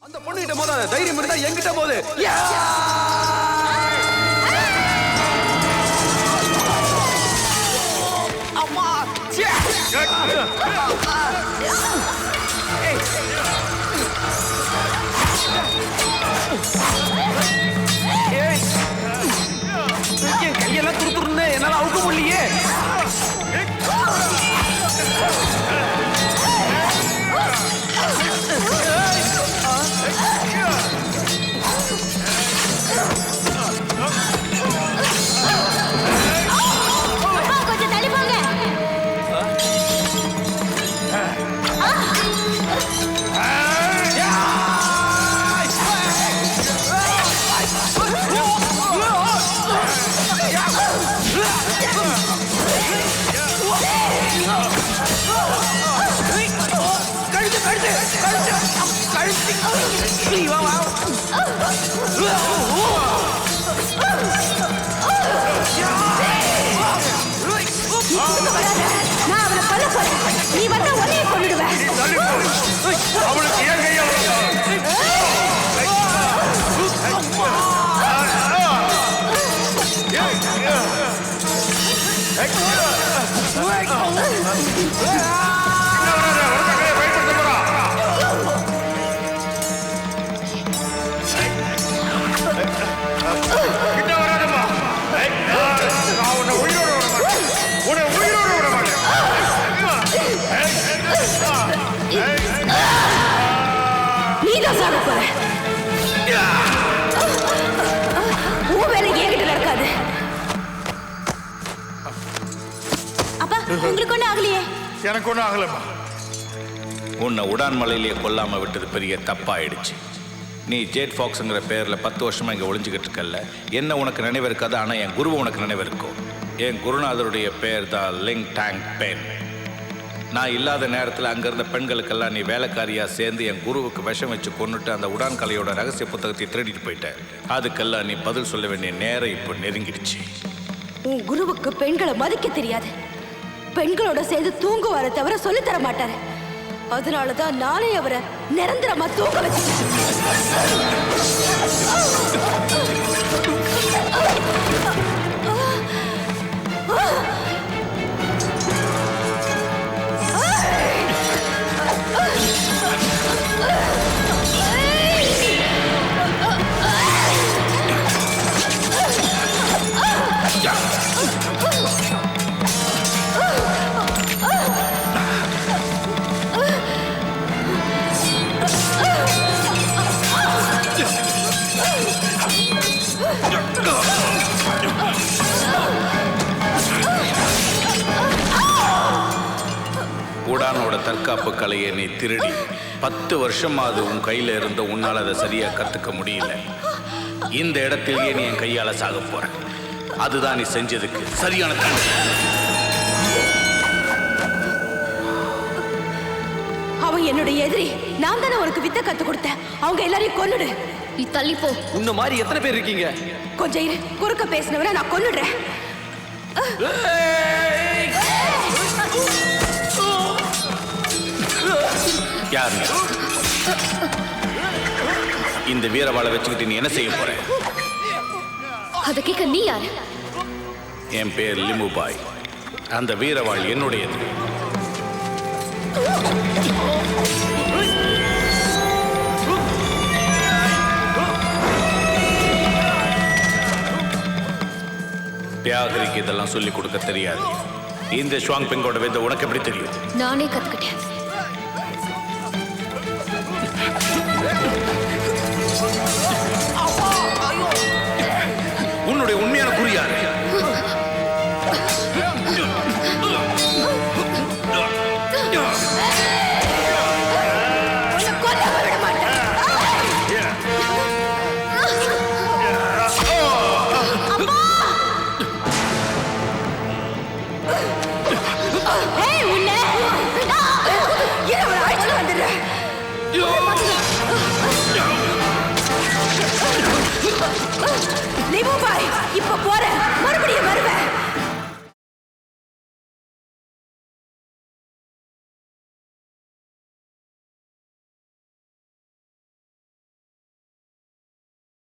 அந்த பொண்ணுகிட்ட மோதாத, தைரியம் இருந்தா என்கிட்ட மோது. அம்மா என் கையெல்லாம் துருத்துருன்னு என்னால அவுக்க முடியலையே. எனக்கு ஒன்றும் ஆகலம்மா. உன்னை உடான் மலையிலேயே கொல்லாம விட்டது பெரிய தப்பாயிடுச்சு. நீ ஜேட் ஃபாக்ஸுங்கிற பேரில் 10 வருஷமா இங்கே ஒளிஞ்சுக்கிட்டு இருக்கல. என்ன உனக்கு நினைவு இருக்காது, ஆனால் என் குருவை உனக்கு நினைவு இருக்கும். என் குருநாதருடைய பேர் தான் லிங் டாங் பென். நான் இல்லாத நேரத்தில் அங்கே இருந்த பெண்களுக்கெல்லாம் நீ வேலைக்காரியாக சேர்ந்து என் குருவுக்கு விஷம் வச்சு கொண்டுட்டு அந்த உடான் கலையோட ரகசிய புத்தகத்தை திருடிட்டு போயிட்ட. அதுக்கெல்லாம் நீ பதில் சொல்ல வேண்டிய நேரம் இப்போ நெருங்கிடுச்சு. உன் குருவுக்கு பெண்களை மதிக்க தெரியாது. பெண்களோட சேர்ந்து தூங்குவார தவிர சொல்லி தர மாட்டாரு. அதனாலதான் நானே அவரை நிரந்தரமா தூங்க வச்சேன். உடானோட தற்காப்பு கலையை நீ திருடி 10 வருஷமாவது உன் கையில இருந்த உன்னால் அதை சரியா கத்துக்க முடியல. இந்த இடத்திலேயே நீ என் கையால சாக போற. அதுதான் நீ செஞ்சதுக்கு சரியான தண்டனை. அவன் என்னுடைய எதிரி. நான் தானே உனக்கு வித்த கத்து கொடுத்தேன். அவங்க எல்லாரையும் கொன்னுடு. நீ தள்ளிப்போ. உன்ன மாதிரி எத்தனை பேர் இருக்கீங்க? கொஞ்சம் இரு. குறுக்க பேசினவரை நான் கொன்னுடுறேன். யார் நீ? இந்த வீரவாளை வச்சுக்கிட்டு நீ என்ன செய்ய போற? அதை கேட்க நீ யாரு? என் பேர் லிமுபாய். அந்த வீரவாள் என்னுடையது. தியாகரிக்கு இதெல்லாம் சொல்லிக் கொடுக்க தெரியாது. இந்த ஷுவாங் பெங்கோட வித்தை உனக்கு எப்படி தெரியும்? நானே கத்துக்கிட்டேன். உன்னுடைய உண்மையான குறி யாரு?